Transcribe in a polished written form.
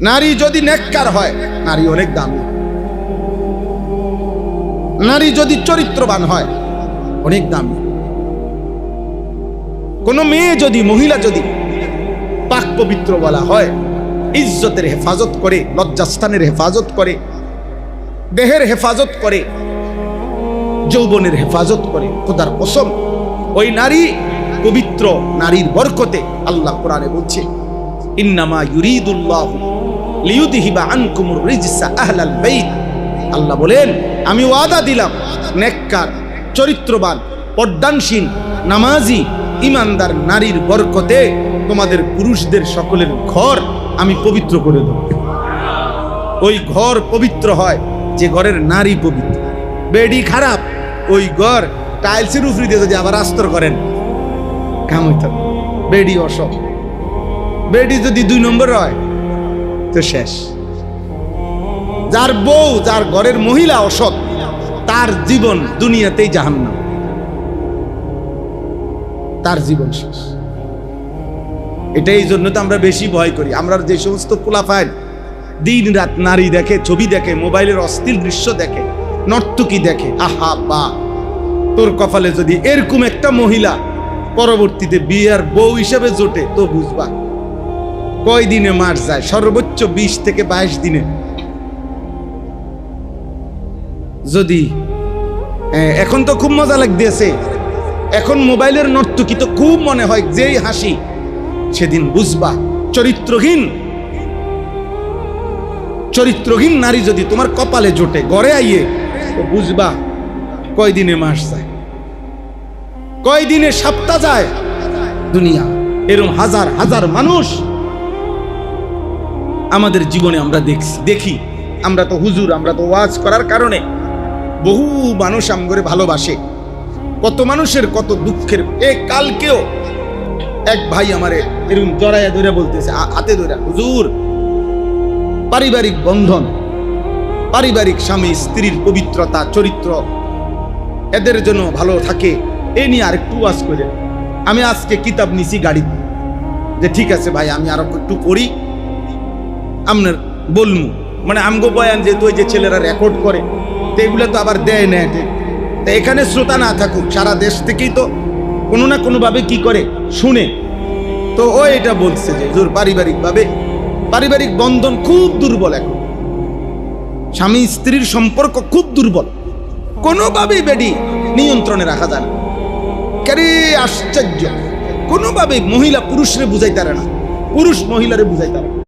নারী যদি নেককার হয়, নারী অনেক দামি। নারী যদি চরিত্রবান হয়, অনেক দামি। কোন মেয়ে যদি, মহিলা যদি পাক পবিত্র বলা হয়, ইজ্জতের হেফাজত করে, লজ্জাস্থানের হেফাজত করে, দেহের হেফাজত করে, যৌবনের হেফাজত করে, খোদার কসম ওই নারী পবিত্র। নারীর বরকতে আল্লাহ কোরআনে বলছে, ইন্নামা ইউরিদুল্লাহু লিইউযহিবা আনকুমুর রিজসা আহলাল বাইত। আল্লাহ বলেন, আমি ওয়াদা দিলাম নেককার, চরিত্রবান, পর্দানশীল, নামাজি, ইমানদার নারীর বরকতে তোমাদের পুরুষদের সকলের ঘর আমি পবিত্র করে দেব। ওই ঘর পবিত্র হয় যে ঘরের নারী পবিত্র। বেডি খারাপ, ওই ঘর টাইলসের উপরে দিয়ে যদি আবার আস্তর করেন, কাম হইত। বেডি অসৎ, বেডি যদি 2 নম্বর হয় তো শেষ। যার বউ, যার ঘরের মহিলা অসৎ, তার জীবন দুনিয়াতেই জাহান্নাম, তার জীবন শেষ। এটাই জন্য তো আমরা বেশি ভয় করি। আমরা যে সমস্ত পোলাপাইন দিন রাত নারী দেখে, ছবি দেখে, মোবাইলের অশ্লীল দৃশ্য দেখে, নর্তকী দেখে, আহা বা তোর কপালে যদি এরকম একটা মহিলা পরবর্তীতে বিয়ের বউ হিসেবে জোটে তো বুঝবা কয় দিনে মাস যায়, সর্বোচ্চ 20 থেকে 22 দিনে। যদি এখন তো খুব মজা লাগতেছে, এখন মোবাইলের নর্তকী তো খুব মনে হয় যেই হাসি, সেদিন বুঝবা চরিত্রহীন নারী যদি তোমার কপালে জোটে, গড়ে আইয়ে, তো বুঝবা কয়দিনে মাস যায়, কয়দিনে সপ্তাহ যায়। দুনিয়া এরকম হাজার হাজার মানুষ আমাদের জীবনে আমরা দেখি। আমরা তো হুজুর, আমরা তো ওয়াজ করার কারণে বহু মানুষ আমগরে ভালোবাসে। কত মানুষের কত দুঃখের। কালকেও এক ভাই আমারে এরকম জড়াইয়া ধরে বলতেছে, হাতে ধরে, হুজুর পারিবারিক বন্ধন, পারিবারিক স্বামী স্ত্রীর পবিত্রতা, চরিত্র এদের জন্য ভালো থাকে, এ নিয়ে আরেকটু ওয়াজ করে। আমি আজকে কিতাব নিছি গাড়িতে, যে ঠিক আছে ভাই আমি আরো একটু পড়ি, আপনার বলমু। মানে আমগো বয়ান যেহেতু ওই যে ছেলেরা রেকর্ড করে, তো এগুলো তো আবার দেয় না। তো এখানে শ্রোতা না থাকুক, সারা দেশ থেকেই তো কোনো না কোনোভাবে কি করে শুনে। তো ও এটা বলছে যে হুজুর পারিবারিক বন্ধন খুব দুর্বল এখন, স্বামী স্ত্রীর সম্পর্ক খুব দুর্বল, কোনোভাবেই বেডি নিয়ন্ত্রণে রাখা যায় না। কেরে আশ্চর্য, কোনোভাবেই মহিলা পুরুষরে বুঝাইতে পারে না, পুরুষ মহিলারে বুঝাইতে পারে না।